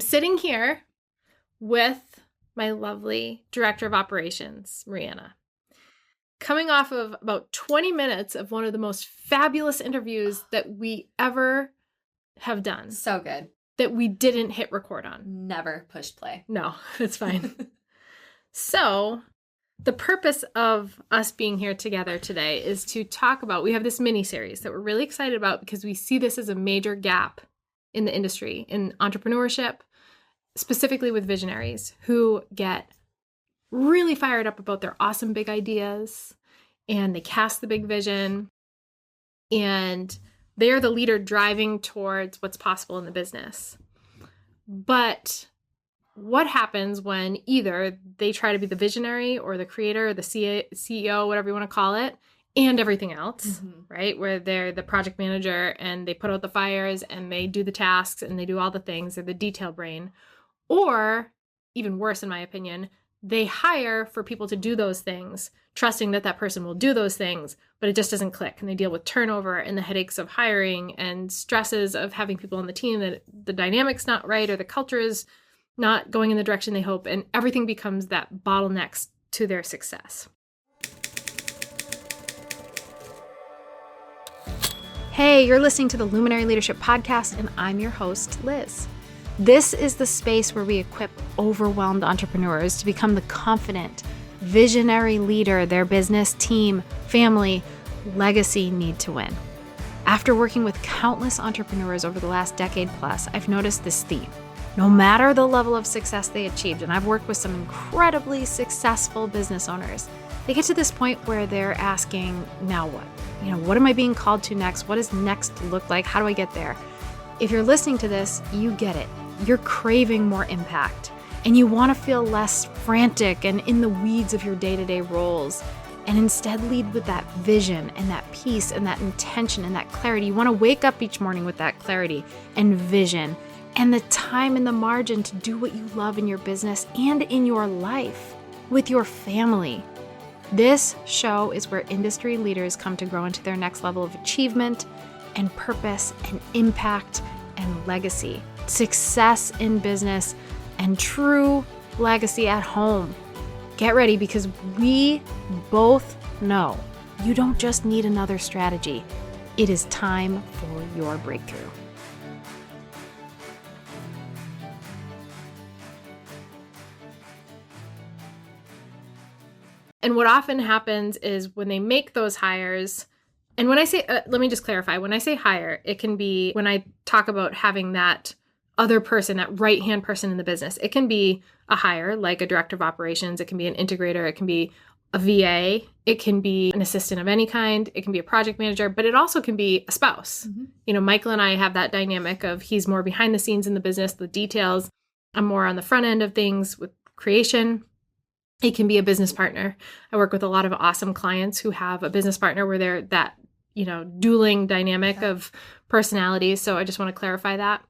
I'm sitting here with my lovely director of operations, Marieanna, coming off of about 20 minutes of one of the most fabulous interviews that we ever have done. So good. That we didn't hit record on. Never pushed play. No, it's fine. So the purpose of us being here together today is to talk about, we have this mini series that we're really excited about because we see this as a major gap in the industry, in entrepreneurship, specifically with visionaries who get really fired up about their awesome big ideas and they cast the big vision and they're the leader driving towards what's possible in the business. But what happens when either they try to be the visionary or the creator, or the CEO, whatever you want to call it, and everything else, right? Where they're the project manager and they put out the fires and they do the tasks and they do all the things. They're the detail brain. Or even worse, in my opinion, they hire for people to do those things, trusting that that person will do those things, but it just doesn't click. And they deal with turnover and the headaches of hiring and stresses of having people on the team that the dynamic's not right or the culture is not going in the direction they hope, and everything becomes that bottlenecks to their success. Hey, you're listening to the Luminary Leadership Podcast, and I'm your host, Liz. This is the space where we equip overwhelmed entrepreneurs to become the confident, visionary leader their business, team, family, legacy need to win. After working with countless entrepreneurs over the last decade plus, I've noticed this theme. No matter the level of success they achieved, and I've worked with some incredibly successful business owners, they get to this point where they're asking, now what? What am I being called to next? What does next look like? How do I get there? If you're listening to this, you get it. You're craving more impact, and you want to feel less frantic and in the weeds of your day-to-day roles, and instead lead with that vision and that peace and that intention and that clarity. You want to wake up each morning with that clarity and vision and the time and the margin to do what you love in your business and in your life with your family. This show is where industry leaders come to grow into their next level of achievement and purpose and impact and legacy, success in business and true legacy at home. Get ready, because we both know you don't just need another strategy. It is time for your breakthrough. And what often happens is when they make those hires, and when I say, let me just clarify, when I say hire, it can be when I talk about having that other person, that right-hand person in the business. It can be a hire, like a director of operations. It can be an integrator. It can be a VA. It can be an assistant of any kind. It can be a project manager, but it also can be a spouse. Michael and I have that dynamic of he's more behind the scenes in the business, the details. I'm more on the front end of things with creation. It can be a business partner. I work with a lot of awesome clients who have a business partner where they're that, dueling dynamic of personalities. So I just want to clarify that.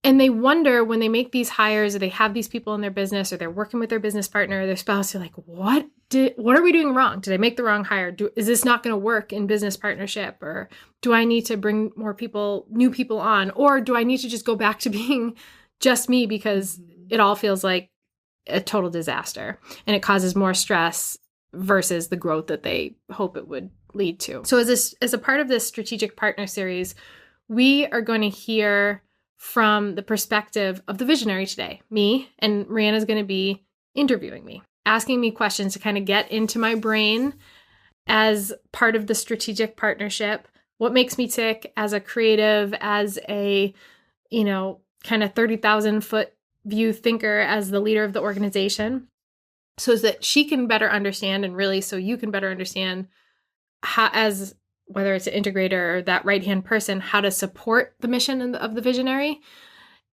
And they wonder when they make these hires or they have these people in their business or they're working with their business partner or their spouse, they're like, what are we doing wrong? Did I make the wrong hire? Is this not going to work in business partnership? Or do I need to bring more people, new people on? Or do I need to just go back to being just me because it all feels like a total disaster and it causes more stress versus the growth that they hope it would lead to. So as a part of this strategic partner series, we are going to hear from the perspective of the visionary today, me, and Marieanna is going to be interviewing me, asking me questions to kind of get into my brain as part of the strategic partnership. What makes me tick as a creative, as a, kind of 30,000 foot view thinker, as the leader of the organization, so that she can better understand, and really so you can better understand how, as whether it's an integrator or that right-hand person, how to support the mission of the visionary.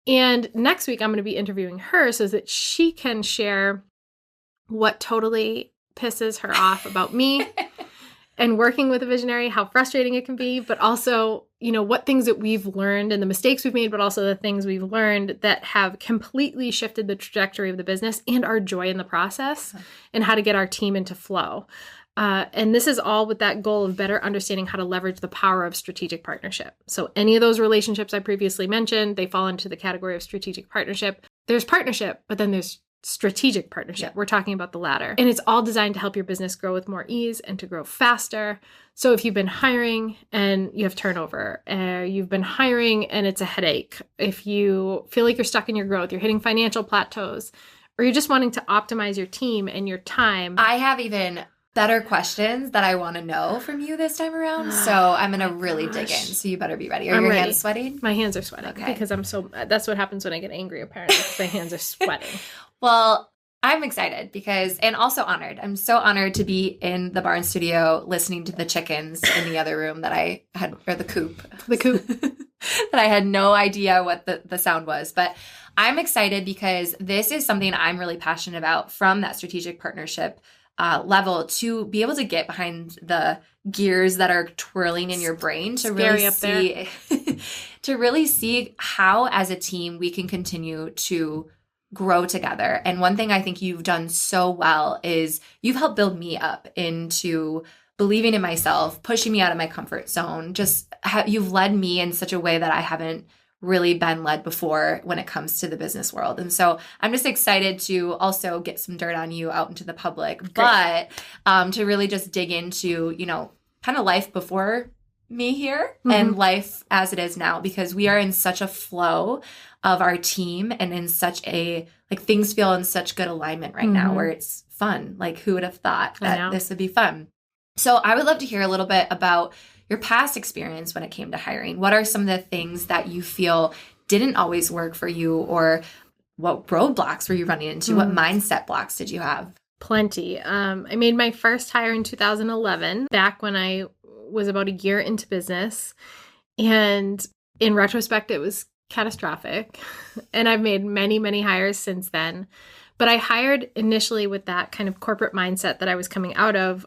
And next week, I'm going to be interviewing her so that she can share what totally pisses her off about me and working with a visionary, how frustrating it can be, but also, what things that we've learned and the mistakes we've made, but also the things we've learned that have completely shifted the trajectory of the business and our joy in the process, and how to get our team into flow. And this is all with that goal of better understanding how to leverage the power of strategic partnership. So any of those relationships I previously mentioned, they fall into the category of strategic partnership. There's partnership, but then there's strategic partnership. Yeah. We're talking about the latter. And it's all designed to help your business grow with more ease and to grow faster. So if you've been hiring and you have turnover, you've been hiring and it's a headache, if you feel like you're stuck in your growth, you're hitting financial plateaus, or you're just wanting to optimize your team and your time. I have even better questions that I want to know from you this time around. So I'm going to really dig in. So you better be ready. Are your hands sweating? My hands are sweating because that's what happens when I get angry, apparently. My hands are sweating. Well, I'm excited and also honored. I'm so honored to be in the barn studio listening to the chickens in the other room that I had, or the coop. The coop. That I had no idea what the sound was. But I'm excited because this is something I'm really passionate about from that strategic partnership level, to be able to get behind the gears that are twirling in your brain to really see to really see how as a team we can continue to grow together. And one thing I think you've done so well is you've helped build me up into believing in myself, pushing me out of my comfort zone. You've led me in such a way that I haven't really been led before when it comes to the business world. And so I'm just excited to also get some dirt on you out into the public, Great. But to really just dig into, kind of life before me here and life as it is now, because we are in such a flow of our team and in such a, things feel in such good alignment right now where it's fun. Like, who would have thought that this would be fun? So I would love to hear a little bit about your past experience when it came to hiring. What are some of the things that you feel didn't always work for you, or what roadblocks were you running into? What mindset blocks did you have? Plenty. I made my first hire in 2011, back when I was about a year into business. And in retrospect, it was catastrophic. And I've made many, many hires since then. But I hired initially with that kind of corporate mindset that I was coming out of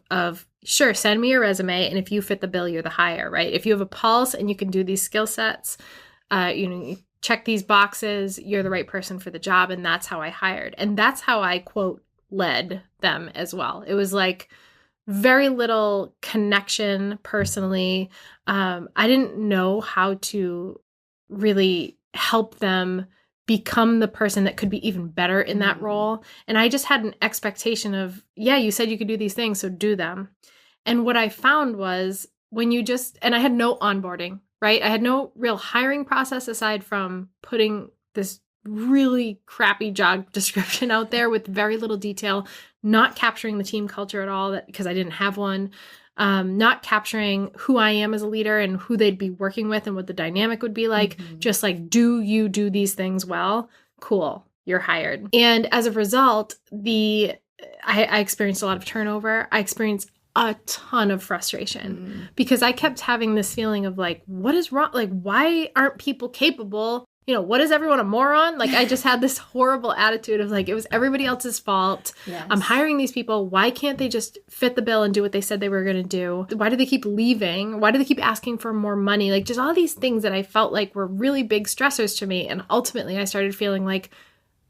sure, send me your resume, and if you fit the bill, you're the hire, right? If you have a pulse and you can do these skill sets, you check these boxes, you're the right person for the job. And that's how I hired. And that's how I, quote, led them as well. It was like very little connection personally. I didn't know how to really help them become the person that could be even better in that role. And I just had an expectation of, yeah, you said you could do these things, so do them. And what I found was and I had no onboarding, right? I had no real hiring process aside from putting this really crappy job description out there with very little detail, not capturing the team culture at all, because I didn't have one. Not capturing who I am as a leader and who they'd be working with and what the dynamic would be like. Just like, do you do these things well? Cool, you're hired. And as a result, I experienced a lot of turnover. I experienced a ton of frustration because I kept having this feeling of like, what is wrong? Like, why aren't people capable? What is everyone, a moron? Like, I just had this horrible attitude of like, it was everybody else's fault. Yes. I'm hiring these people. Why can't they just fit the bill and do what they said they were going to do? Why do they keep leaving? Why do they keep asking for more money? Like, just all these things that I felt like were really big stressors to me. And ultimately I started feeling like,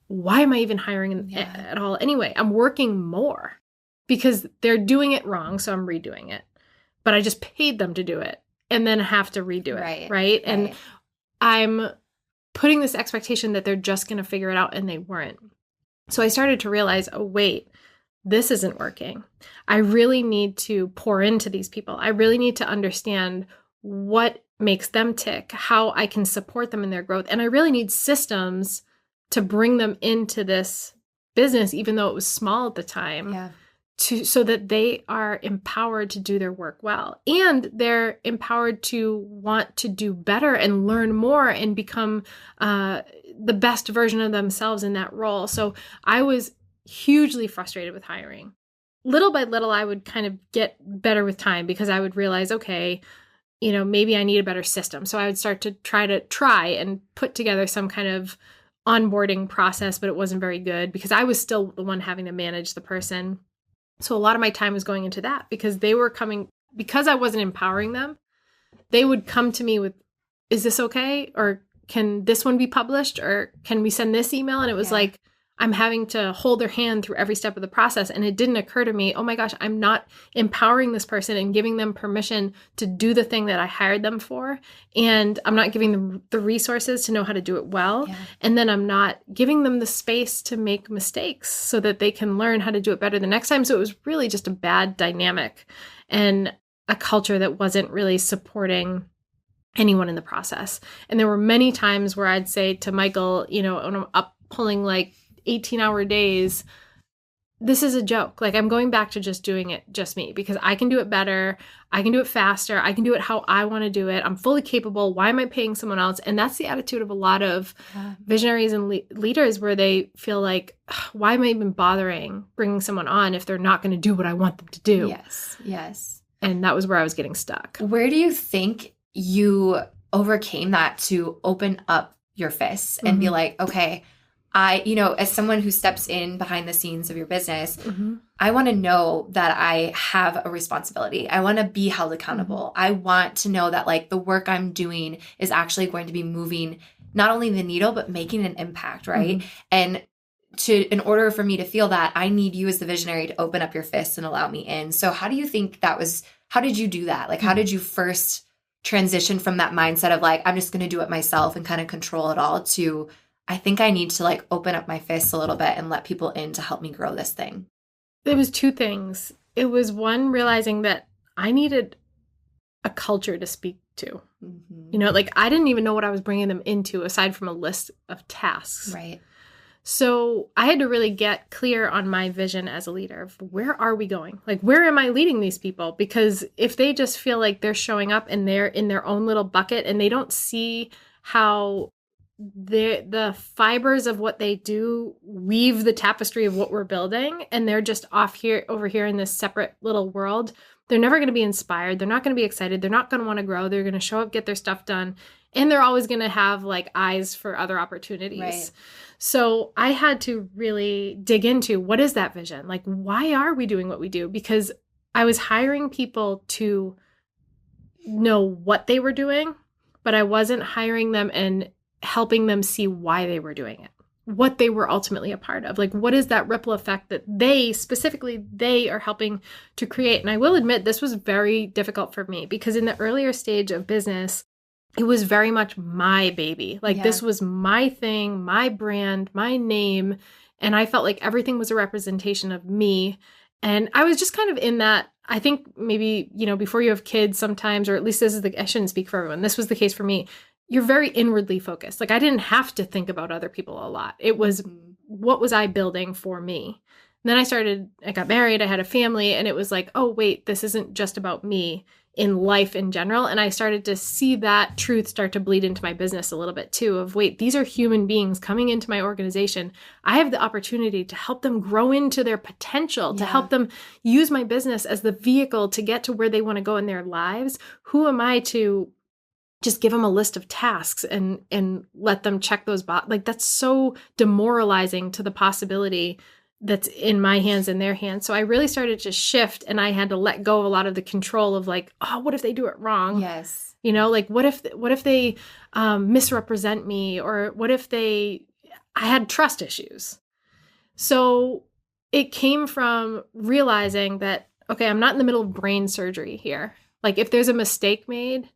why am I even hiring at all? Anyway, I'm working more because they're doing it wrong. So I'm redoing it, but I just paid them to do it and then have to redo it. Right. And I'm putting this expectation that they're just going to figure it out, and they weren't. So I started to realize, oh, wait, this isn't working. I really need to pour into these people. I really need to understand what makes them tick, how I can support them in their growth. And I really need systems to bring them into this business, even though it was small at the time, so that they are empowered to do their work well. And they're empowered to want to do better and learn more and become the best version of themselves in that role. So I was hugely frustrated with hiring. Little by little, I would kind of get better with time because I would realize, okay, maybe I need a better system. So I would start to try and put together some kind of onboarding process, but it wasn't very good because I was still the one having to manage the person. So a lot of my time was going into that because they were coming, because I wasn't empowering them, they would come to me with, is this okay? Or can this one be published? Or can we send this email? And it was like, I'm having to hold their hand through every step of the process. And it didn't occur to me, oh my gosh, I'm not empowering this person and giving them permission to do the thing that I hired them for. And I'm not giving them the resources to know how to do it well. Yeah. And then I'm not giving them the space to make mistakes so that they can learn how to do it better the next time. So it was really just a bad dynamic and a culture that wasn't really supporting anyone in the process. And there were many times where I'd say to Michael, you know, when I'm up pulling like 18-hour days, this is a joke. Like, I'm going back to just doing it just me because I can do it better. I can do it faster. I can do it how I want to do it. I'm fully capable. Why am I paying someone else? And that's the attitude of a lot of visionaries and leaders, where they feel like, why am I even bothering bringing someone on if they're not going to do what I want them to do? Yes. Yes. And that was where I was getting stuck. Where do you think you overcame that to open up your fists and be like, okay, as someone who steps in behind the scenes of your business, I want to know that I have a responsibility. I want to be held accountable. I want to know that like the work I'm doing is actually going to be moving not only the needle, but making an impact, right? And in order for me to feel that, I need you as the visionary to open up your fists and allow me in. So how do you think how did you do that? Like, how did you first transition from that mindset of like, I'm just going to do it myself and kind of control it all, to I think I need to like open up my fists a little bit and let people in to help me grow this thing? It was two things. It was one, realizing that I needed a culture to speak to. You know, like I didn't even know what I was bringing them into aside from a list of tasks. Right. So I had to really get clear on my vision as a leader of where are we going? Like, where am I leading these people? Because if they just feel like they're showing up and they're in their own little bucket and they don't see how the fibers of what they do weave the tapestry of what we're building, and they're just over here in this separate little world, they're never going to be inspired. They're not going to be excited. They're not going to want to grow. They're going to show up, get their stuff done. And they're always going to have like eyes for other opportunities. Right. So I had to really dig into, what is that vision? Like, why are we doing what we do? Because I was hiring people to know what they were doing, but I wasn't hiring them and helping them see why they were doing it, what they were ultimately a part of. Like, what is that ripple effect that they are helping to create? And I will admit, this was very difficult for me because in the earlier stage of business, it was very much my baby. Like, this was my thing, my brand, my name. And I felt like everything was a representation of me. And I was just kind of in that, I think maybe, you know, before you have kids sometimes, or at least I shouldn't speak for everyone. This was the case for me. You're very inwardly focused. Like, I didn't have to think about other people a lot. It was, what was I building for me? And then I got married, I had a family, and it was like, oh, wait, this isn't just about me in life in general. And I started to see that truth start to bleed into my business a little bit too, of wait, these are human beings coming into my organization. I have the opportunity to help them grow into their potential, to help them use my business as the vehicle to get to where they want to go in their lives. Who am I to just give them a list of tasks and let them check those boxes? Like, that's so demoralizing to the possibility that's in my hands and their hands. So I really started to shift, and I had to let go of a lot of the control of like, oh, what if they do it wrong? Yes. You know, like what if they misrepresent me, or what if I had trust issues. So it came from realizing that, okay, I'm not in the middle of brain surgery here. Like, if there's a mistake made,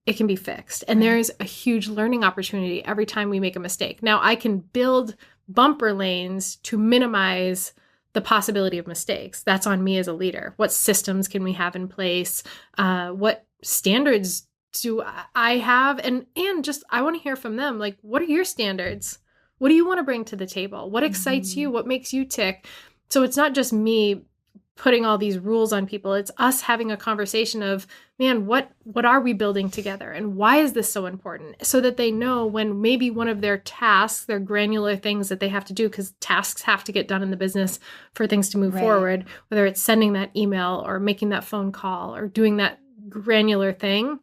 it can be fixed. And there's a huge learning opportunity every time we make a mistake. Now, I can build bumper lanes to minimize the possibility of mistakes. That's on me as a leader. What systems can we have in place? What standards do I have? And just, I want to hear from them. Like, what are your standards? What do you want to bring to the table? What excites you? What makes you tick? So it's not just me putting all these rules on people. It's us having a conversation of, man, what are we building together? And why is this so important? So that they know when maybe one of their tasks, their granular things that they have to do, because tasks have to get done in the business for things to move forward, whether it's sending that email or making that phone call or doing that granular thing,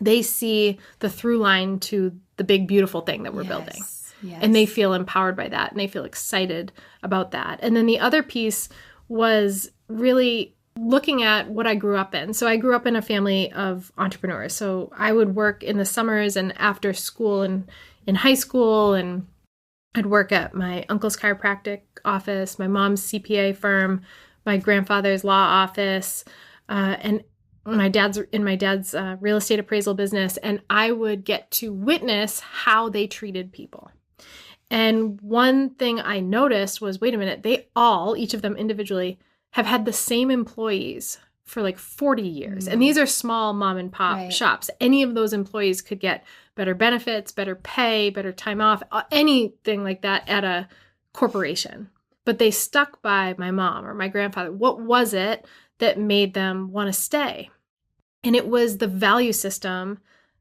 they see the through line to the big, beautiful thing that we're building. Yes. And they feel empowered by that, and they feel excited about that. And then the other piece was really looking at what I grew up in. So I grew up in a family of entrepreneurs. So I would work in the summers and after school and in high school and I'd work at my uncle's chiropractic office, my mom's CPA firm, my grandfather's law office, and my dad's real estate appraisal business. And I would get to witness how they treated people. And one thing I noticed was, wait a minute, each of them individually, have had the same employees for like 40 years. And these are small mom and pop shops. Any of those employees could get better benefits, better pay, better time off, anything like that at a corporation. But they stuck by my mom or my grandfather. What was it that made them want to stay? And it was the value system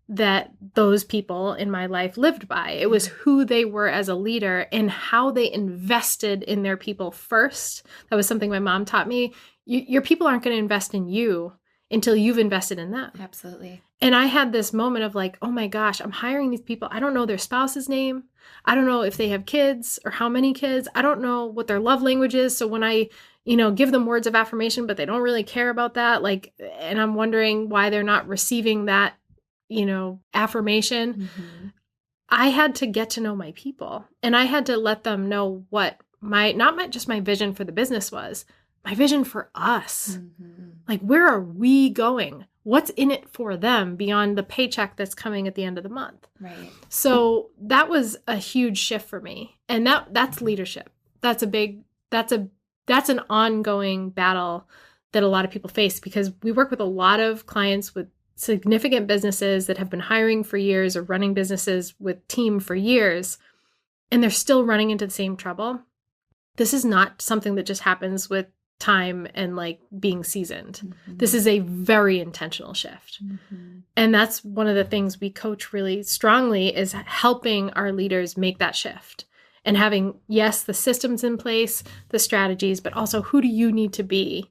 that those people in my life lived by. It was who they were as a leader and how they invested in their people first. That was something my mom taught me. Your people aren't going to invest in you until you've invested in them. Absolutely. And I had this moment of like, oh my gosh, I'm hiring these people. I don't know their spouse's name. I don't know if they have kids or how many kids. I don't know what their love language is. So when I, give them words of affirmation, but they don't really care about that, and I'm wondering why they're not receiving that, affirmation. Mm-hmm. I had to get to know my people, and I had to let them know what just my vision for the business was, my vision for us. Mm-hmm. Like, where are we going? What's in it for them beyond the paycheck that's coming at the end of the month? Right. So that was a huge shift for me. And that's leadership. That's an ongoing battle that a lot of people face, because we work with a lot of clients with significant businesses that have been hiring for years or running businesses with team for years, and they're still running into the same trouble. This is not something that just happens with time and being seasoned. Mm-hmm. This is a very intentional shift. Mm-hmm. And that's one of the things we coach really strongly, is helping our leaders make that shift and having, yes, the systems in place, the strategies, but also who do you need to be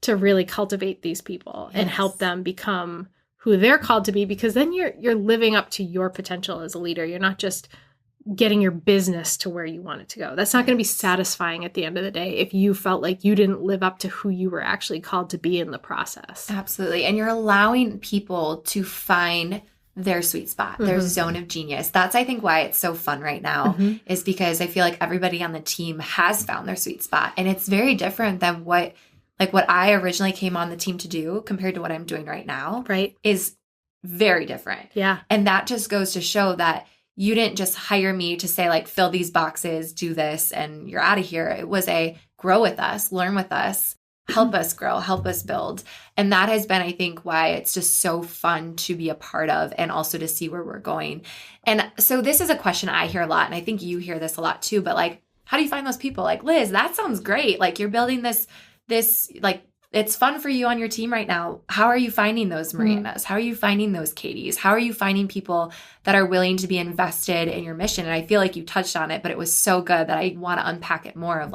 to really cultivate these people and help them become who they're called to be, because then you're living up to your potential as a leader. You're not just getting your business to where you want it to go. That's not going to be satisfying at the end of the day if you felt like you didn't live up to who you were actually called to be in the process. Absolutely. And you're allowing people to find their sweet spot, their zone of genius. That's, I think, why it's so fun right now, is because I feel like everybody on the team has found their sweet spot. And it's very different than what I originally came on the team to do compared to what I'm doing right now. Right. Is very different. Yeah. And that just goes to show that you didn't just hire me to say fill these boxes, do this, and you're out of here. It was a grow with us, learn with us, help us grow, help us build. And that has been, I think, why it's just so fun to be a part of, and also to see where we're going. And so this is a question I hear a lot, and I think you hear this a lot too, but how do you find those people? Liz, that sounds great. You're building this, it's fun for you on your team right now. How are you finding those Marieannas? How are you finding those Katies? How are you finding people that are willing to be invested in your mission? And I feel like you touched on it, but it was so good that I want to unpack it more of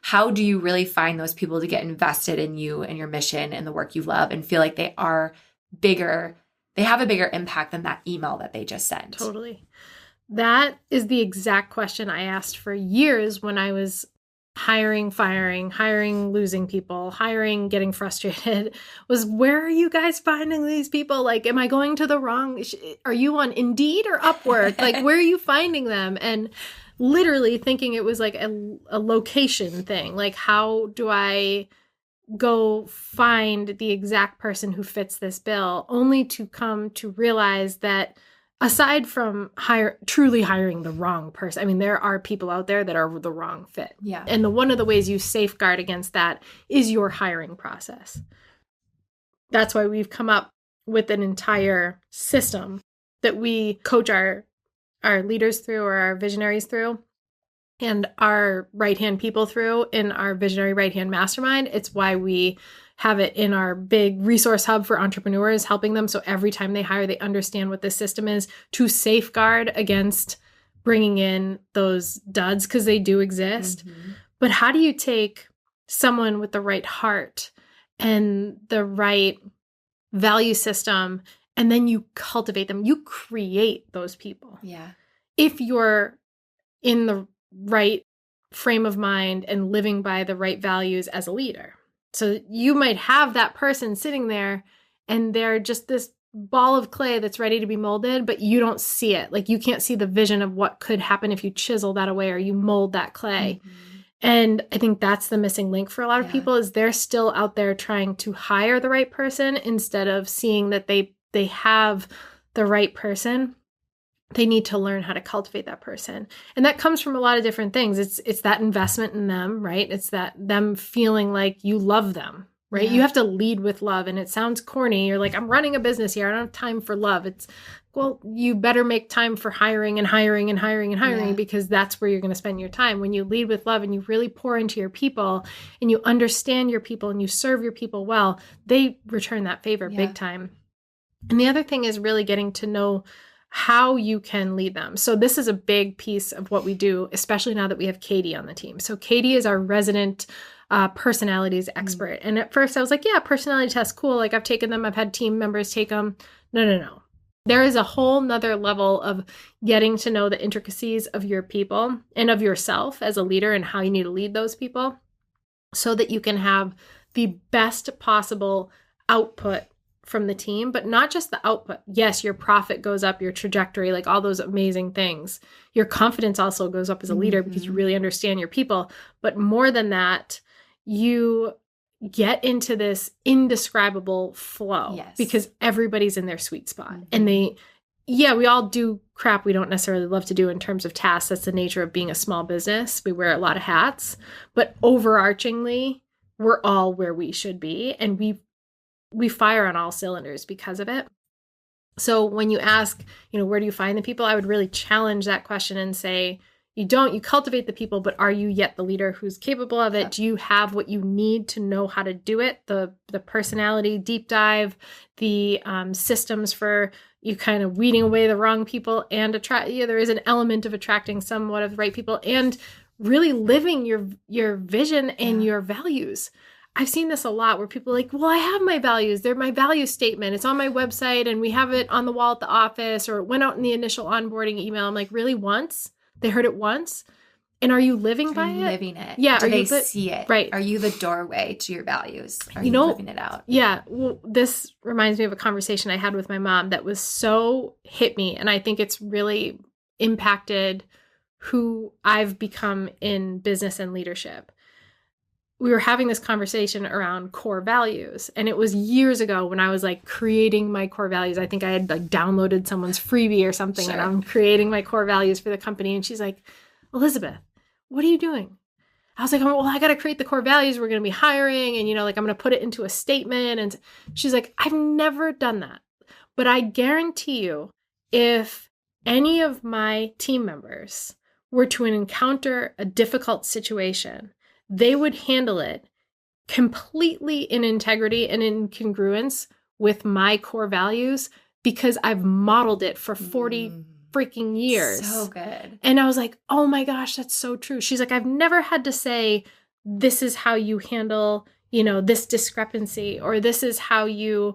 how do you really find those people to get invested in you and your mission and the work you love and feel like they are bigger, they have a bigger impact than that email that they just sent? Totally. That is the exact question I asked for years when I was hiring, firing, hiring, losing people, hiring, getting frustrated, was, where are you guys finding these people? Am I going to the wrong, are you on Indeed or Upwork? Where are you finding them? And literally thinking it was a location thing. How do I go find the exact person who fits this bill, only to come to realize that aside from truly hiring the wrong person, there are people out there that are the wrong fit. Yeah. And one of the ways you safeguard against that is your hiring process. That's why we've come up with an entire system that we coach our leaders through, or our visionaries through, and our right-hand people through in our Visionary Right-Hand Mastermind. It's why we have it in our big resource hub for entrepreneurs, helping them. So every time they hire, they understand what this system is to safeguard against bringing in those duds, because they do exist. Mm-hmm. But how do you take someone with the right heart and the right value system, and then you cultivate them? You create those people. Yeah. If you're in the right frame of mind and living by the right values as a leader. So you might have that person sitting there and they're just this ball of clay that's ready to be molded, but you don't see it. Like you can't see the vision of what could happen if you chisel that away or you mold that clay. And I think that's the missing link for a lot of people is they're still out there trying to hire the right person instead of seeing that they have the right person. They need to learn how to cultivate that person. And that comes from a lot of different things. It's that investment in them, right? It's that them feeling like you love them, right? You have to lead with love. And it sounds corny. You're like, I'm running a business here. I don't have time for love. It's, well, you better make time for hiring and hiring and hiring and hiring because that's where you're going to spend your time. When you lead with love and you really pour into your people and you understand your people and you serve your people well, they return that favor big time. And the other thing is really getting to know how you can lead them. So this is a big piece of what we do, especially now that we have Katie on the team. So Katie is our resident personalities expert. And at first I was like, yeah, personality tests, cool. Like I've taken them. I've had team members take them. No. There is a whole nother level of getting to know the intricacies of your people and of yourself as a leader and how you need to lead those people so that you can have the best possible output from the team, but not just the output. Yes, your profit goes up, your trajectory, like all those amazing things. Your confidence also goes up as a leader because you really understand your people. But more than that, you get into this indescribable flow because everybody's in their sweet spot. And we all do crap we don't necessarily love to do in terms of tasks. That's the nature of being a small business. We wear a lot of hats, but overarchingly, we're all where we should be. And we fire on all cylinders because of it. So when you ask, where do you find the people? I would really challenge that question and say, you cultivate the people, but are you yet the leader who's capable of it? Do you have what you need to know how to do it? The personality deep dive, the systems for you kind of weeding away the wrong people and there is an element of attracting somewhat of the right people and really living your vision and your values. I've seen this a lot where people are like, well, I have my values. They're my value statement. It's on my website and we have it on the wall at the office or it went out in the initial onboarding email. I'm like, really once? They heard it once? And are you living by it? Living it. Yeah. Do they see it? Right. Are you the doorway to your values? Are you living it out? Yeah. Well, this reminds me of a conversation I had with my mom that was so hit me. And I think it's really impacted who I've become in business and leadership. We were having this conversation around core values. And it was years ago when I was like creating my core values. I think I had like downloaded someone's freebie or something and I'm creating my core values for the company. And she's like, Elizabeth, what are you doing? I was like, oh, well, I got to create the core values. We're going to be hiring and, I'm going to put it into a statement. And she's like, I've never done that. But I guarantee you, if any of my team members were to encounter a difficult situation, they would handle it completely in integrity and in congruence with my core values because I've modeled it for 40 freaking years. So good. And I was like, oh my gosh, that's so true. She's like, I've never had to say, this is how you handle, this discrepancy, or this is how you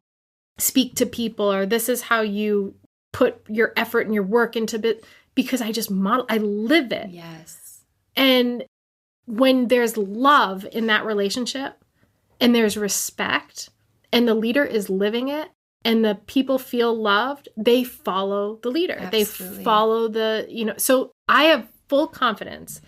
speak to people, or this is how you put your effort and your work into it, because I just I live it. Yes. And when there's love in that relationship and there's respect and the leader is living it and the people feel loved, they follow the leader. Absolutely. They follow so I have full confidence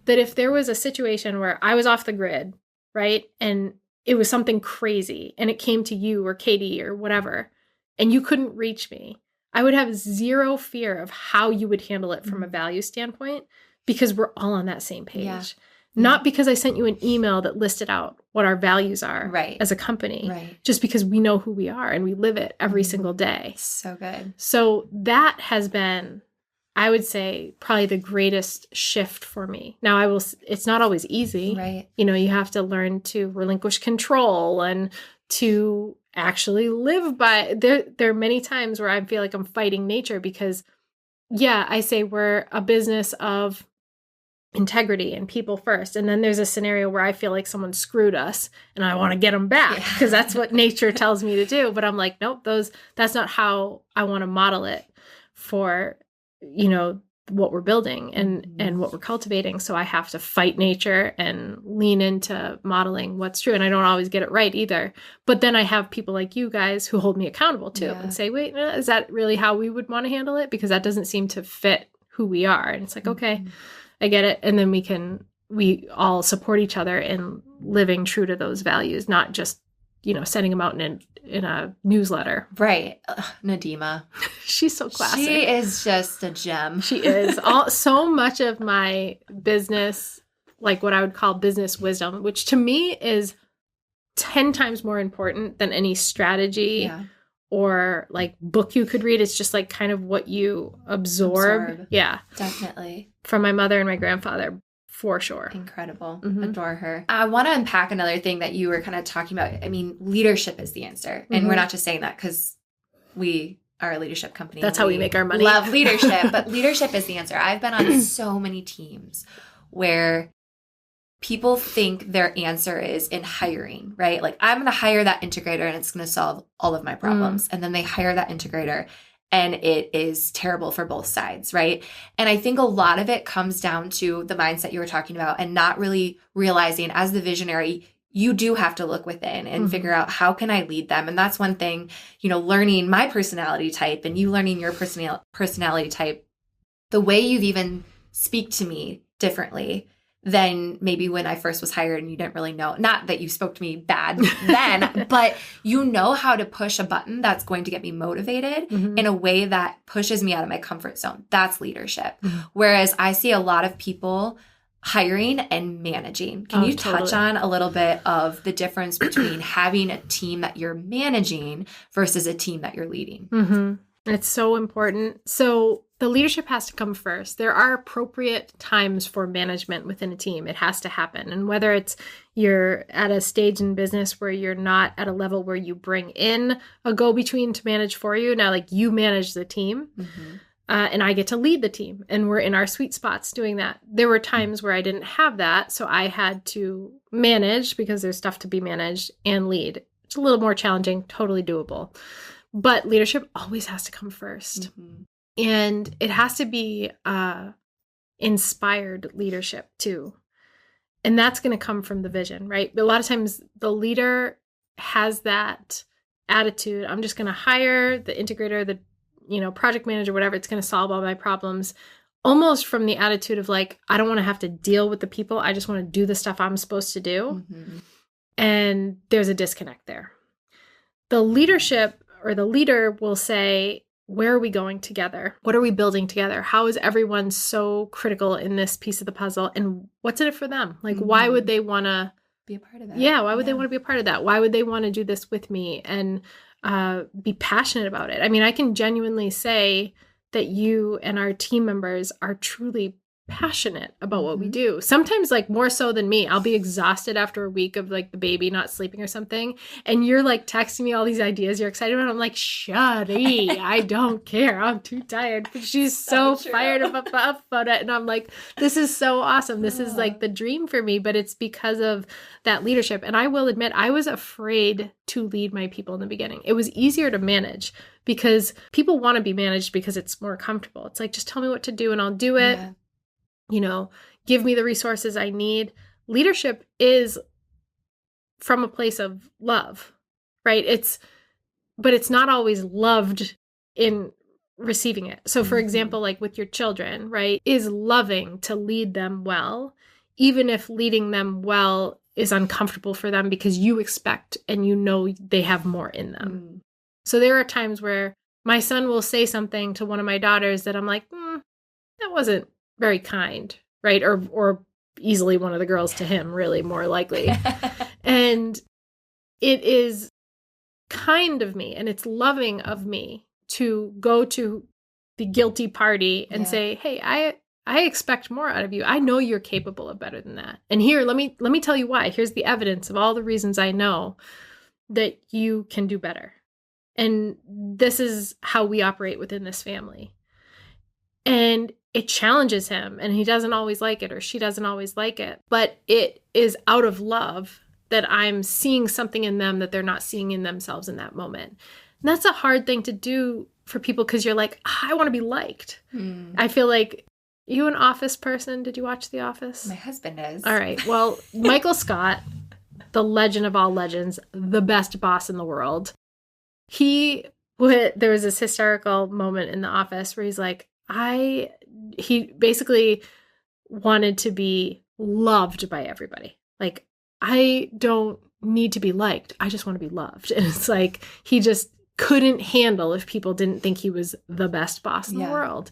that if there was a situation where I was off the grid, right? And it was something crazy and it came to you or Katie or whatever, and you couldn't reach me, I would have zero fear of how you would handle it from a value standpoint because we're all on that same page. Yeah. Not because I sent you an email that listed out what our values are as a company, just because we know who we are and we live it every single day. So good. So that has been, I would say, probably the greatest shift for me. Now, it's not always easy. Right. You have to learn to relinquish control and to actually live by. There are many times where I feel like I'm fighting nature because, I say we're a business of integrity and people first. And then there's a scenario where I feel like someone screwed us and I want to get them back because that's what nature tells me to do. But I'm like, nope, that's not how I want to model it for, what we're building and what we're cultivating. So I have to fight nature and lean into modeling what's true. And I don't always get it right either. But then I have people like you guys who hold me accountable too and say, wait, is that really how we would want to handle it? Because that doesn't seem to fit who we are. And it's like, okay, I get it. And then we all support each other in living true to those values, not just, sending them out in a newsletter. Right. Nadima. She's so classic. She is just a gem. She is. So much of my business, like what I would call business wisdom, which to me is 10 times more important than any strategy or like book you could read. It's just like kind of what you absorb. Yeah. Definitely. From my mother and my grandfather. For sure. Incredible. Adore her. I want to unpack another thing that you were kind of talking about. I mean, leadership is the answer. And we're not just saying that because we are a leadership company. That's how we make our money. Love leadership, but leadership is the answer. I've been on so many teams where people think their answer is in hiring, right? Like, I'm going to hire that integrator and it's going to solve all of my problems. And then they hire that integrator and it is terrible for both sides, right? And I think a lot of it comes down to the mindset you were talking about and not really realizing as the visionary, you do have to look within and figure out how can I lead them? And that's one thing, learning my personality type and you learning your personality type, the way you've even speak to me differently than maybe when I first was hired and you didn't really know. Not that you spoke to me bad then, but you know how to push a button that's going to get me motivated in a way that pushes me out of my comfort zone. That's leadership. Whereas I see a lot of people hiring and managing. Can you touch on a little bit of the difference between having a team that you're managing versus a team that you're leading? It's so important. So the leadership has to come first. There are appropriate times for management within a team. It has to happen. And whether it's you're at a stage in business where you're not at a level where you bring in a go-between to manage for you. Now, like you manage the team and I get to lead the team and we're in our sweet spots doing that. There were times where I didn't have that. So I had to manage because there's stuff to be managed and lead. It's a little more challenging, totally doable. But leadership always has to come first. And it has to be inspired leadership too. And that's going to come from the vision, right? But a lot of times the leader has that attitude. I'm just going to hire the integrator, the project manager, whatever. It's going to solve all my problems. Almost from the attitude of like, I don't want to have to deal with the people. I just want to do the stuff I'm supposed to do. And there's a disconnect there. The leadership or the leader will say, where are we going together? What are we building together? How is everyone so critical in this piece of the puzzle? And what's in it for them? Like, why would they want to be a part of that? Yeah, why would they want to be a part of that? Why would they want to do this with me and be passionate about it? I mean, I can genuinely say that you and our team members are truly passionate about what we do. Sometimes like more so than me. I'll be exhausted after a week of like the baby not sleeping or something. And you're like texting me all these ideas you're excited about. I'm like, shutty, I don't care. I'm too tired. But she's so fired up about it. And I'm like, this is so awesome. This is like the dream for me. But it's because of that leadership. And I will admit, I was afraid to lead my people in the beginning. It was easier to manage because people want to be managed because it's more comfortable. It's like, just tell me what to do and I'll do it. Yeah. Give me the resources I need. Leadership is from a place of love, right? But it's not always loved in receiving it. So for example, like with your children, right, is loving to lead them well, even if leading them well is uncomfortable for them because you expect and they have more in them. So there are times where my son will say something to one of my daughters that I'm like, that wasn't very kind, right? Or easily one of the girls to him, really, more likely. And it is kind of me and it's loving of me to go to the guilty party and say, hey, I expect more out of you. I know you're capable of better than that. And here, let me tell you why. Here's the evidence of all the reasons I know that you can do better. And this is how we operate within this family. And it challenges him and he doesn't always like it or she doesn't always like it, but it is out of love that I'm seeing something in them that they're not seeing in themselves in that moment. And that's a hard thing to do for people because you're like, I want to be liked. I feel like You an Office person? Did you watch The Office? My husband is. All right. Well, Michael Scott, the legend of all legends, the best boss in the world. There was this hysterical moment in The Office where he's like, he basically wanted to be loved by everybody. Like, I don't need to be liked. I just want to be loved. And it's like, he just couldn't handle if people didn't think he was the best boss in the world.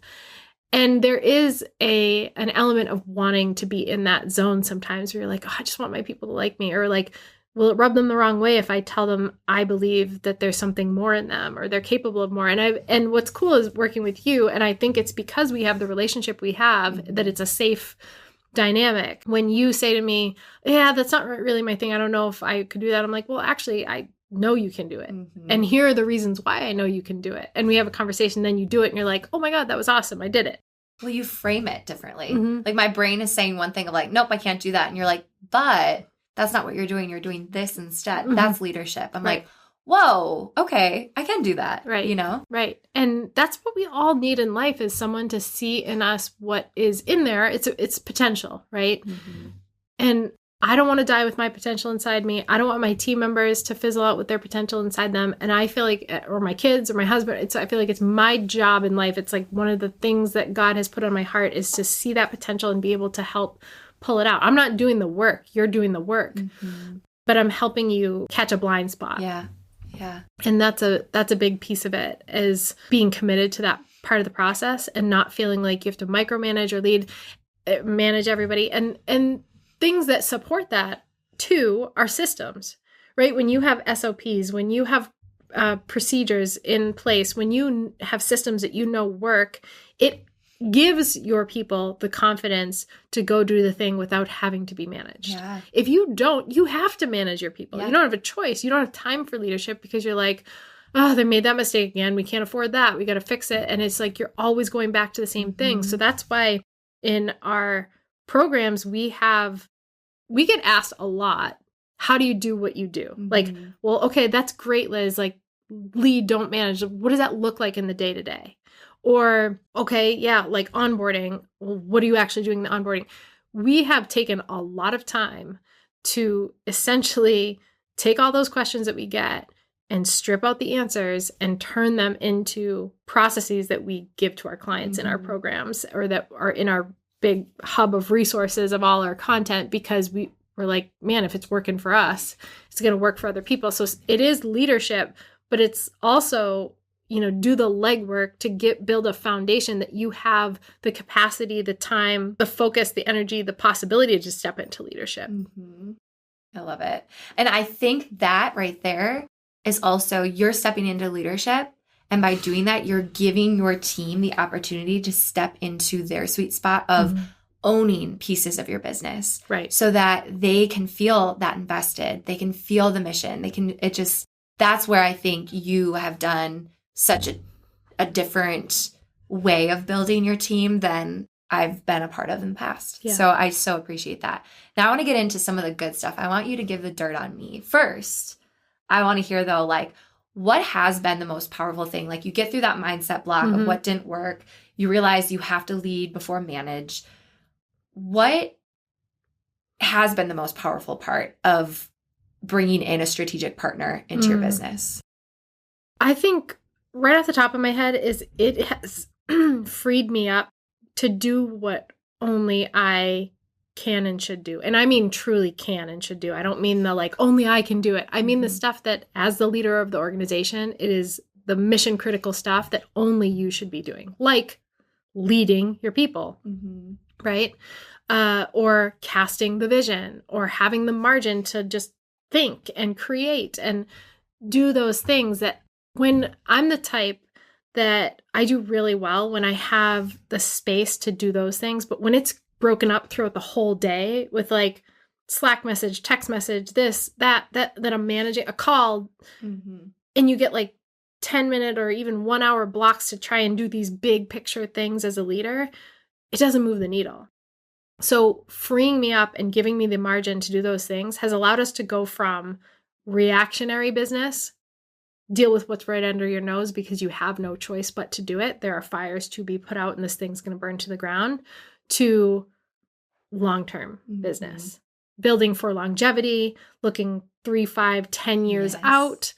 And there is an element of wanting to be in that zone sometimes where you're like, oh, I just want my people to like me. Or like, will it rub them the wrong way if I tell them I believe that there's something more in them or they're capable of more? And what's cool is working with you. And I think it's because we have the relationship we have that it's a safe dynamic. When you say to me, yeah, that's not really my thing. I don't know if I could do that. I'm like, well, actually, I know you can do it. And here are the reasons why I know you can do it. And we have a conversation, then you do it and you're like, oh my God, that was awesome. I did it. Well, you frame it differently. Like my brain is saying one thing of like, nope, I can't do that. And you're like, but that's not what you're doing. You're doing this instead. That's leadership. I'm like, whoa, okay, I can do that. Right. You know? Right. And that's what we all need in life is someone to see in us what is in there. It's potential, right? And I don't want to die with my potential inside me. I don't want my team members to fizzle out with their potential inside them. And I feel like, or my kids or my husband, I feel like it's my job in life. It's like one of the things that God has put on my heart is to see that potential and be able to help pull it out. I'm not doing the work. You're doing the work, but I'm helping you catch a blind spot. Yeah. Yeah. And that's a big piece of it is being committed to that part of the process and not feeling like you have to micromanage or manage everybody. And things that support that too are systems, right? When you have SOPs, when you have procedures in place, when you have systems that you know work, it gives your people the confidence to go do the thing without having to be managed. Yeah. If you don't, you have to manage your people. Yeah. You don't have a choice. You don't have time for leadership because you're like, oh, they made that mistake again. We can't afford that. We got to fix it. And it's like you're always going back to the same thing. So that's why in our programs, we get asked a lot, how do you do what you do? Like, well, okay, that's great, Liz. Like, lead, don't manage. What does that look like in the day-to-day? Or, okay, yeah, like onboarding. Well, what are you actually doing in the onboarding? We have taken a lot of time to essentially take all those questions that we get and strip out the answers and turn them into processes that we give to our clients in our programs or that are in our big hub of resources of all our content because we're like, man, if it's working for us, it's going to work for other people. So it is leadership, but it's also, do the legwork to build a foundation that you have the capacity, the time, the focus, the energy, the possibility to just step into leadership. I love it. And I think that right there is also you're stepping into leadership. And by doing that, you're giving your team the opportunity to step into their sweet spot of owning pieces of your business. Right. So that they can feel that invested. They can feel the mission. That's where I think you have done such a different way of building your team than I've been a part of in the past. Yeah. So I so appreciate that. Now I want to get into some of the good stuff. I want you to give the dirt on me. First, I want to hear though, like, what has been the most powerful thing? Like you get through that mindset block of what didn't work. You realize you have to lead before manage. What has been the most powerful part of bringing in a strategic partner into your business? I think right off the top of my head is it has freed me up to do what only I can and should do. And I mean truly can and should do. I don't mean the like only I can do it. I mean the stuff that as the leader of the organization, it is the mission critical stuff that only you should be doing. Like leading your people, right? Or casting the vision or having the margin to just think and create and do those things that when I'm the type that I do really well when I have the space to do those things, but when it's broken up throughout the whole day with like Slack message, text message, this, that I'm managing a call and you get like 10-minute or even 1-hour blocks to try and do these big picture things as a leader, it doesn't move the needle. So freeing me up and giving me the margin to do those things has allowed us to go from reactionary business deal with what's right under your nose because you have no choice but to do it. There are fires to be put out and this thing's going to burn to the ground, to long-term business, building for longevity, looking 3, 5, 10 years out,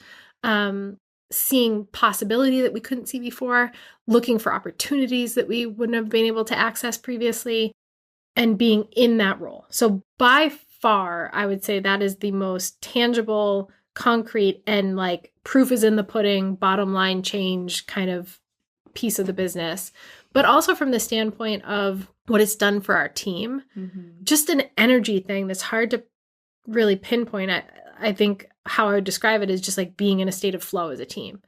seeing possibility that we couldn't see before, looking for opportunities that we wouldn't have been able to access previously, and being in that role. So by far, I would say that is the most tangible, concrete, and like proof is in the pudding, bottom line change kind of piece of the business. But also from the standpoint of what it's done for our team, just an energy thing that's hard to really pinpoint. I think how I would describe it is just like being in a state of flow as a team,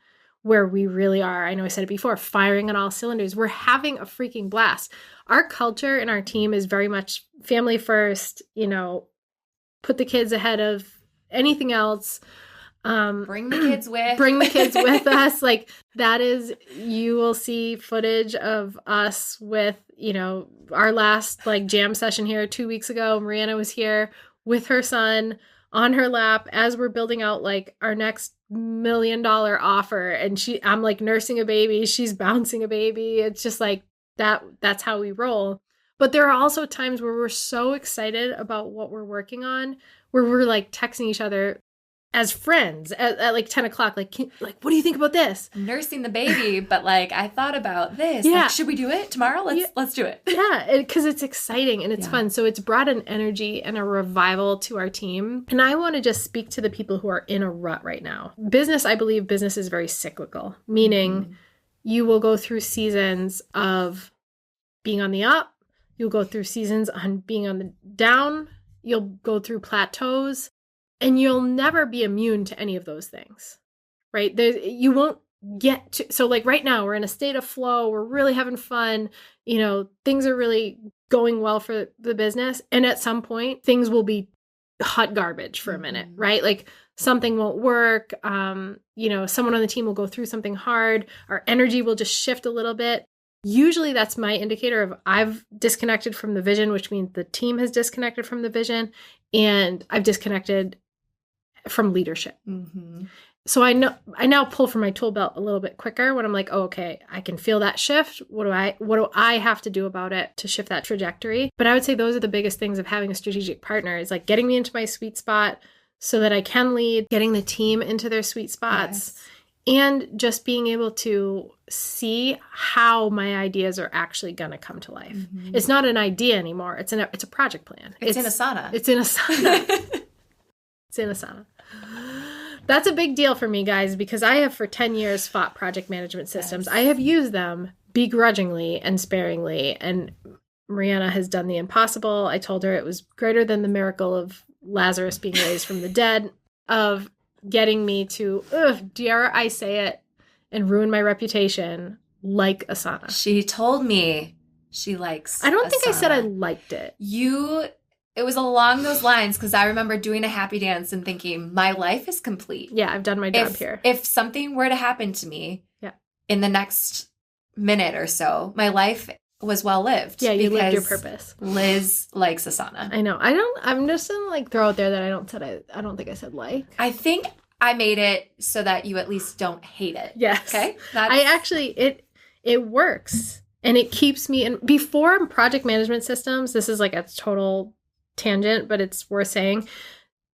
where we really are, I know I said it before, firing on all cylinders. We're having a freaking blast. Our culture in our team is very much family first, put the kids ahead of anything else. Bring the kids with us. Like that is, you will see footage of us with, our last like jam session here 2 weeks ago. Marieanna was here with her son on her lap as we're building out like our next $1 million offer. And I'm like nursing a baby. She's bouncing a baby. It's just like that's how we roll. But there are also times where we're so excited about what we're working on, where we're like texting each other as friends at like 10 o'clock, like, what do you think about this? Nursing the baby, but like, I thought about this. Yeah. Like, should we do it tomorrow? Let's do it. Yeah, because it's exciting and it's fun. So it's brought an energy and a revival to our team. And I want to just speak to the people who are in a rut right now. I believe business is very cyclical, meaning you will go through seasons of being on the up. You'll go through seasons on being on the down. You'll go through plateaus. And you'll never be immune to any of those things, right? You won't get to, so like right now we're in a state of flow. We're really having fun. Things are really going well for the business. And at some point things will be hot garbage for a minute, right? Like something won't work. Someone on the team will go through something hard. Our energy will just shift a little bit. Usually that's my indicator of I've disconnected from the vision, which means the team has disconnected from the vision, and I've disconnected from leadership. So I now pull from my tool belt a little bit quicker when I'm like, oh, okay, I can feel that shift. What do I have to do about it to shift that trajectory? But I would say those are the biggest things of having a strategic partner, is like getting me into my sweet spot so that I can lead, getting the team into their sweet spots, and just being able to see how my ideas are actually going to come to life. It's not an idea anymore. It's a project plan. It's in Asana. It's in Asana. It's in Asana. That's a big deal for me, guys, because I have for 10 years fought project management systems. I have used them begrudgingly and sparingly, and Marieanna has done the impossible. I told her it was greater than the miracle of Lazarus being raised from the dead, of getting me to, dare I say it, and ruin my reputation, like Asana. She told me she likes I don't Asana. think I said I liked it. It was along those lines, because I remember doing a happy dance and thinking, my life is complete. Yeah, I've done my job here. If something were to happen to me in the next minute or so, my life was well lived. Yeah, you lived your purpose. Liz likes Asana. I know. I'm just gonna like throw out there that I don't think I said like. I think I made it so that you at least don't hate it. Yes. Okay. It works, and it keeps me in. Before project management systems, this is like a total tangent, but it's worth saying,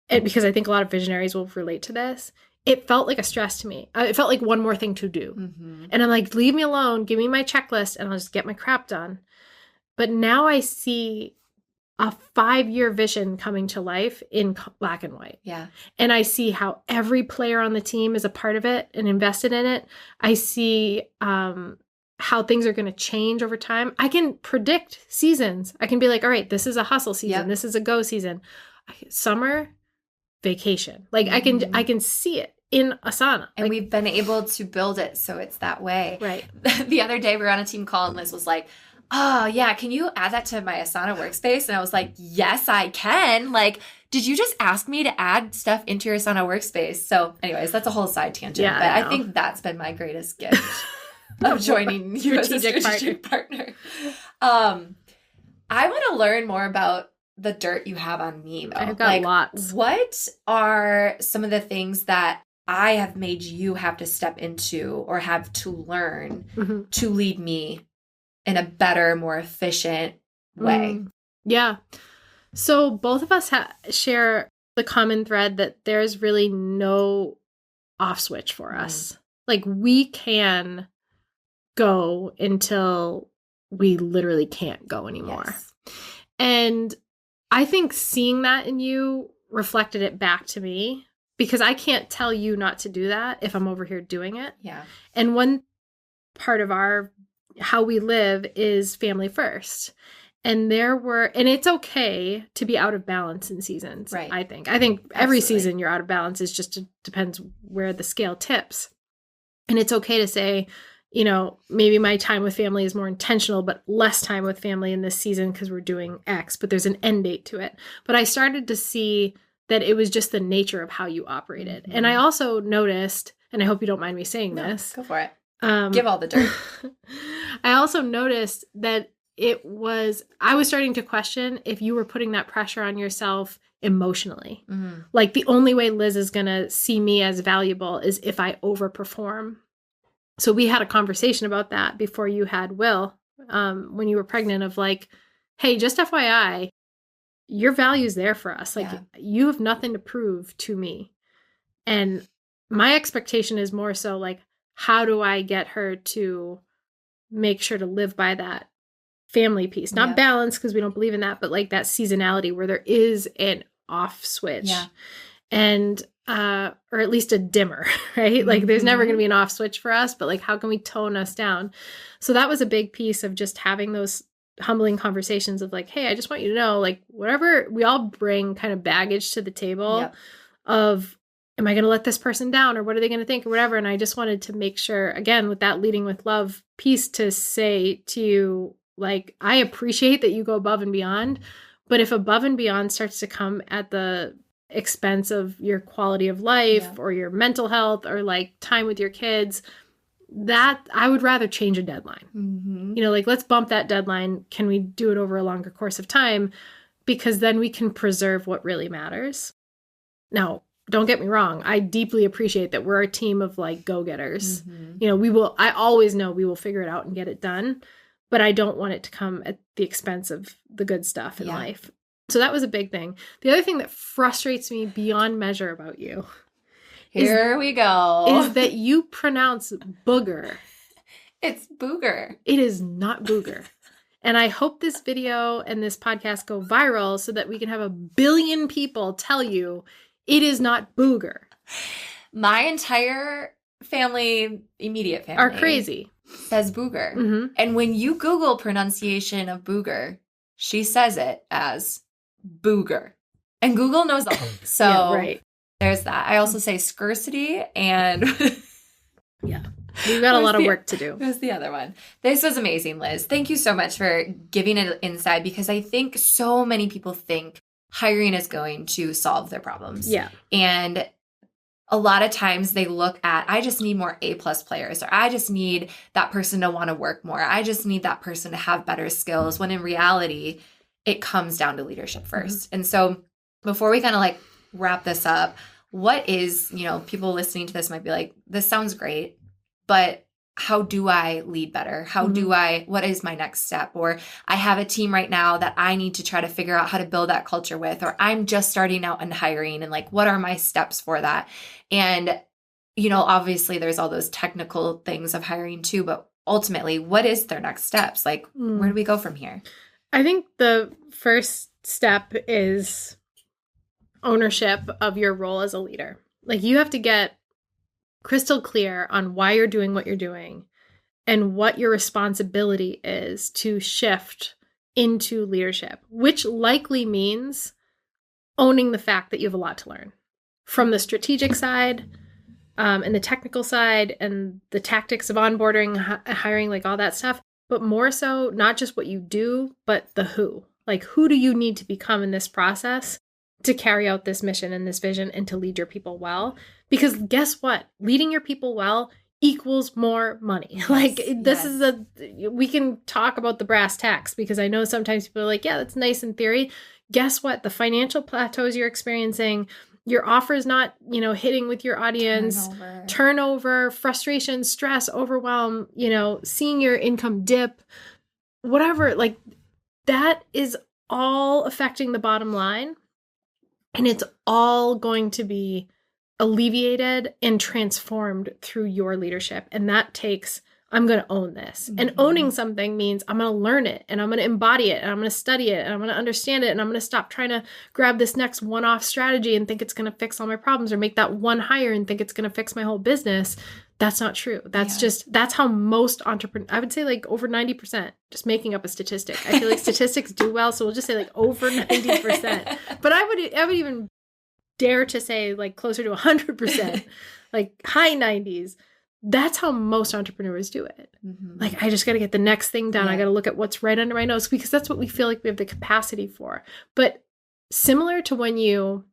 because I think a lot of visionaries will relate to this. It felt like a stress to me. It felt like one more thing to do. And I'm like, leave me alone, give me my checklist, and I'll just get my crap done. But now I see a 5-year vision coming to life in black and white. Yeah. And I see how every player on the team is a part of it and invested in it. I see how things are going to change over time. I can predict seasons. I can be like, all right, this is a hustle season. Yep. This is a go season. Summer, vacation. Like I can see it in Asana. And we've been able to build it so it's that way. Right. The other day we were on a team call and Liz was like, oh yeah, can you add that to my Asana workspace? And I was like, yes, I can. Like, did you just ask me to add stuff into your Asana workspace? So anyways, that's a whole side tangent. Yeah, but I think that's been my greatest gift of joining you as a strategic partner. I want to learn more about the dirt you have on me, though. I've got lots. What are some of the things that I have made you have to step into or have to learn to lead me in a better, more efficient way. Yeah. So both of us share the common thread that there's really no off switch for us. Like we can go until we literally can't go anymore. Yes. And I think seeing that in you reflected it back to me, because I can't tell you not to do that if I'm over here doing it. Yeah. And one part of how we live is family first. And it's okay to be out of balance in seasons. Right. I think every season you're out of balance is just, depends where the scale tips. And it's okay to say, maybe my time with family is more intentional, but less time with family in this season because we're doing X, but there's an end date to it. But I started to see that it was just the nature of how you operated. And I also noticed, and I hope you don't mind me saying this. Go for it. Give all the dirt. I also noticed that I was starting to question if you were putting that pressure on yourself emotionally. Like the only way Liz is going to see me as valuable is if I overperform. So we had a conversation about that before you had Will, when you were pregnant, of like, hey, just FYI, your value's there for us. Like you have nothing to prove to me. And my expectation is more so like, how do I get her to make sure to live by that family piece? Not balance, because we don't believe in that, but like that seasonality where there is an off switch. Yeah. And or at least a dimmer, right? Like there's never going to be an off switch for us, but like how can we tone us down? So that was a big piece of just having those humbling conversations of like, hey, I just want you to know, like whatever, we all bring kind of baggage to the table of, am I going to let this person down, or what are they going to think, or whatever. And I just wanted to make sure, again, with that leading with love piece, to say to you, like, I appreciate that you go above and beyond, but if above and beyond starts to come at the expense of your quality of life or your mental health or like time with your kids, that I would rather change a deadline. Like, let's bump that deadline. Can we do it over a longer course of time? Because then we can preserve what really matters. Now, don't get me wrong. I deeply appreciate that we're a team of like go-getters. I always know we will figure it out and get it done, but I don't want it to come at the expense of the good stuff in life. So that was a big thing. The other thing that frustrates me beyond measure about you Here we go. Is that you pronounce booger. It's booger. It is not booger. And I hope this video and this podcast go viral so that we can have 1 billion people tell you it is not booger. My entire family, immediate family, are crazy. Says booger. And when you Google pronunciation of booger, she says it as booger. And Google knows all. So there's that. I also say scarcity and... We've got a lot of work to do. Who's the other one? This was amazing, Liz. Thank you so much for giving an insight, because I think so many people think hiring is going to solve their problems. Yeah. And a lot of times they look at, I just need more A+ players, or I just need that person to want to work more. I just need that person to have better skills, when in reality, it comes down to leadership first. And so before we kind of like wrap this up, what is, people listening to this might be like, this sounds great, but how do I lead better? What is my next step? Or I have a team right now that I need to try to figure out how to build that culture with, or I'm just starting out in hiring, and like, what are my steps for that? And, obviously there's all those technical things of hiring too, but ultimately, what is their next steps? Like, where do we go from here? I think the first step is ownership of your role as a leader. Like, you have to get crystal clear on why you're doing what you're doing and what your responsibility is to shift into leadership, which likely means owning the fact that you have a lot to learn from the strategic side, and the technical side, and the tactics of onboarding, hiring, like all that stuff. But more so, not just what you do, but the who. Like, who do you need to become in this process to carry out this mission and this vision and to lead your people well? Because guess what? Leading your people well equals more money. We can talk about the brass tacks, because I know sometimes people are like, yeah, that's nice in theory. Guess what? The financial plateaus you're experiencing, your offer is not, hitting with your audience, turnover, frustration, stress, overwhelm, seeing your income dip, whatever, like that is all affecting the bottom line. And it's all going to be alleviated and transformed through your leadership. And that takes, I'm going to own this. Mm-hmm. And owning something means I'm going to learn it and I'm going to embody it and I'm going to study it and I'm going to understand it and I'm going to stop trying to grab this next one-off strategy and think it's going to fix all my problems or make that one hire and think it's going to fix my whole business. That's not true. That's how most entrepreneurs, I would say like over 90%, just making up a statistic. I feel like statistics do well. So we'll just say like over 90%, but I would even dare to say like closer to 100%, like high 90s. That's how most entrepreneurs do it. Mm-hmm. Like, I just got to get the next thing done. I got to look at what's right under my nose because that's what we feel like we have the capacity for. But similar to when you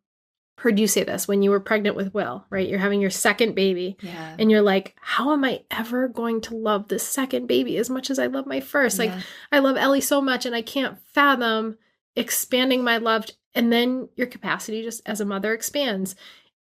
heard you say this, when you were pregnant with Will, right? You're having your second baby and you're like, how am I ever going to love this second baby as much as I love my first? Like, I love Ellie so much and I can't fathom expanding my love. And then your capacity just as a mother expands.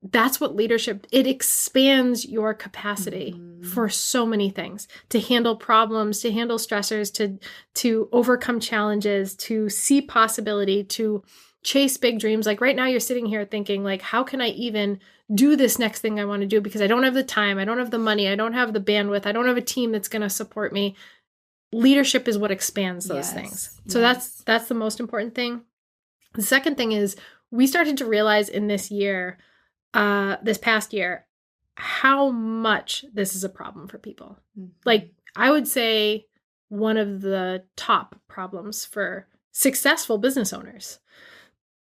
That's what leadership, it expands your capacity for so many things, to handle problems, to handle stressors, to overcome challenges, to see possibility, to chase big dreams. Like right now you're sitting here thinking like, how can I even do this next thing I want to do? Because I don't have the time, I don't have the money, I don't have the bandwidth, I don't have a team that's going to support me. Leadership is what expands those things. So that's the most important thing. The second thing is we started to realize in this year, this past year, how much this is a problem for people. Mm-hmm. Like I would say one of the top problems for successful business owners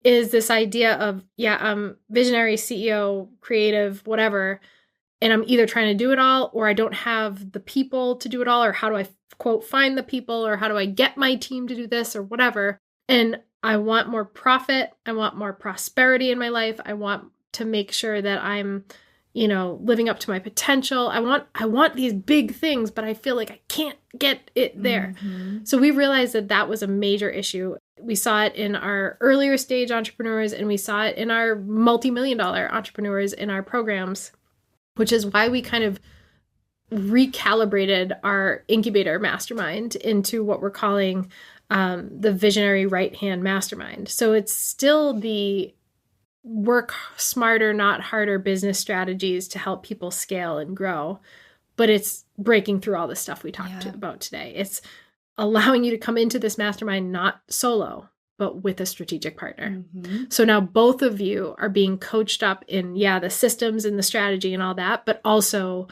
is this idea of, I'm visionary, CEO, creative, whatever, and I'm either trying to do it all or I don't have the people to do it all, or how do I, quote, find the people, or how do I get my team to do this or whatever. And I want more profit. I want more prosperity in my life. I want to make sure that I'm, living up to my potential. I want these big things, but I feel like I can't get it there. Mm-hmm. So we realized that was a major issue. We saw it in our earlier stage entrepreneurs and we saw it in our multi-million-dollar entrepreneurs in our programs, which is why we kind of recalibrated our incubator mastermind into what we're calling the visionary right-hand mastermind. So it's still the work smarter, not harder business strategies to help people scale and grow. But it's breaking through all the stuff we talked about today. It's allowing you to come into this mastermind not solo, but with a strategic partner. Mm-hmm. So now both of you are being coached up in, the systems and the strategy and all that, but also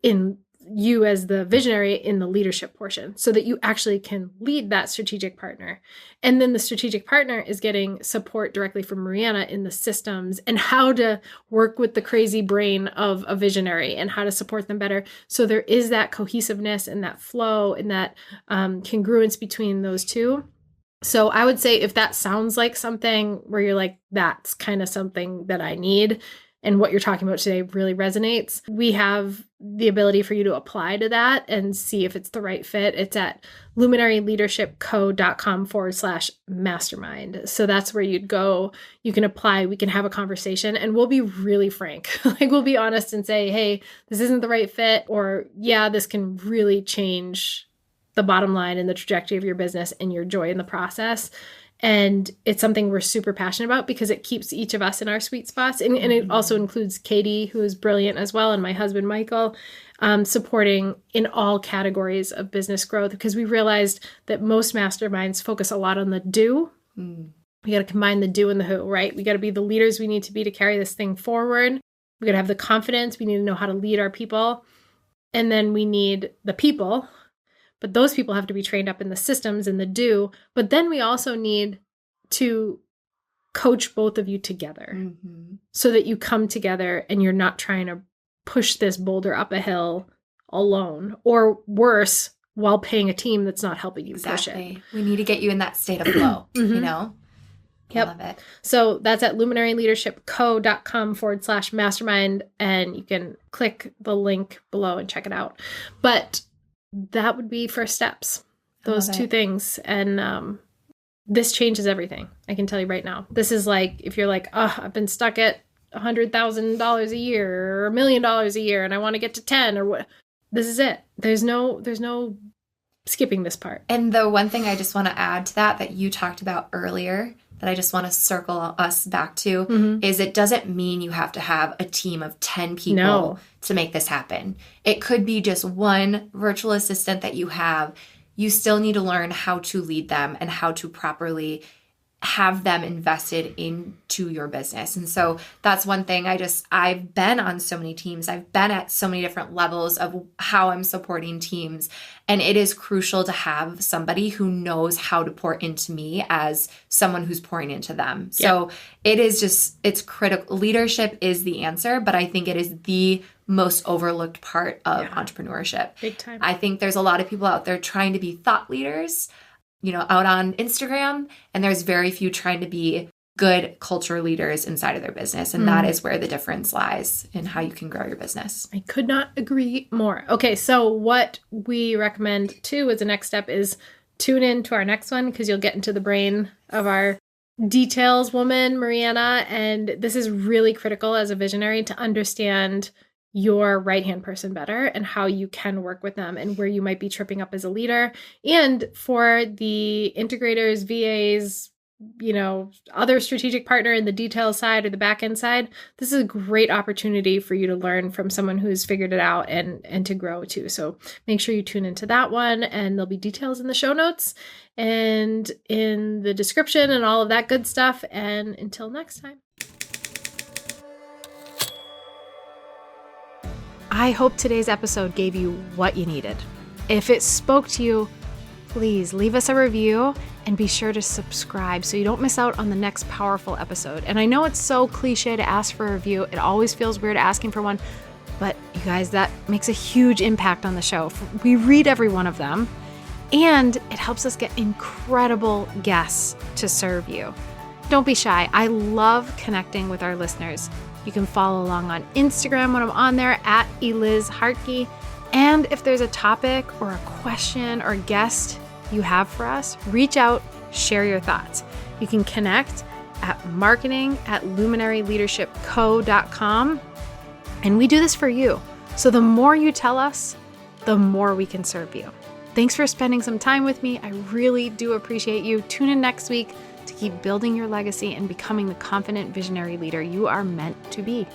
in you as the visionary in the leadership portion so that you actually can lead that strategic partner. And then the strategic partner is getting support directly from Marieanna in the systems and how to work with the crazy brain of a visionary and how to support them better. So there is that cohesiveness and that flow and that congruence between those two. So I would say if that sounds like something where you're like, that's kind of something that I need, and what you're talking about today really resonates, we have the ability for you to apply to that and see if it's the right fit. It's at luminaryleadershipco.com/mastermind. So that's where you'd go. You can apply. We can have a conversation and we'll be really frank. Like we'll be honest and say, hey, this isn't the right fit, or this can really change the bottom line and the trajectory of your business and your joy in the process. And it's something we're super passionate about because it keeps each of us in our sweet spots. And it also includes Katie, who is brilliant as well, and my husband, Michael, supporting in all categories of business growth, because we realized that most masterminds focus a lot on the do. We got to combine the do and the who, right? We got to be the leaders we need to be to carry this thing forward. We got to have the confidence. We need to know how to lead our people. And then we need the people. But those people have to be trained up in the systems and the do. But then we also need to coach both of you together so that you come together and you're not trying to push this boulder up a hill alone, or worse, while paying a team that's not helping you push it. We need to get you in that state of flow, Yep. I love it. So that's at luminaryleadershipco.com/mastermind, and you can click the link below and check it out. But that would be first steps, those two things. And this changes everything. I can tell you right now. This is like, if you're like, oh, I've been stuck at $100,000 a year or $1 million a year and I want to get to 10 or what, this is it. There's no skipping this part. And the one thing I just want to add to that you talked about earlier, that I just want to circle us back to, is it doesn't mean you have to have a team of 10 people to make this happen. It could be just one virtual assistant that you have. You still need to learn how to lead them and how to properly have them invested into your business. And so that's one thing I've been on so many teams. I've been at so many different levels of how I'm supporting teams. And it is crucial to have somebody who knows how to pour into me as someone who's pouring into them. So it's critical. Leadership is the answer, but I think it is the most overlooked part of entrepreneurship. Big time. I think there's a lot of people out there trying to be thought leaders, out on Instagram, and there's very few trying to be good culture leaders inside of their business. And that is where the difference lies in how you can grow your business. I could not agree more. Okay, so what we recommend too as a next step is tune in to our next one, because you'll get into the brain of our details woman, Marieanna. And this is really critical as a visionary to understand your right-hand person better and how you can work with them and where you might be tripping up as a leader. And for the integrators, VAs, other strategic partner in the detail side or the back end side, this is a great opportunity for you to learn from someone who's figured it out and to grow too. So make sure you tune into that one, and there'll be details in the show notes and in the description and all of that good stuff. And until next time. I hope today's episode gave you what you needed. If it spoke to you, please leave us a review and be sure to subscribe so you don't miss out on the next powerful episode. And I know it's so cliche to ask for a review. It always feels weird asking for one, but you guys, that makes a huge impact on the show. We read every one of them, and it helps us get incredible guests to serve you. Don't be shy. I love connecting with our listeners. You can follow along on Instagram when I'm on there at ElizHartke. And if there's a topic or a question or guest you have for us, reach out, share your thoughts. You can connect at marketing@luminaryleadershipco.com. And we do this for you. So the more you tell us, the more we can serve you. Thanks for spending some time with me. I really do appreciate you. Tune in next week to keep building your legacy and becoming the confident visionary leader you are meant to be.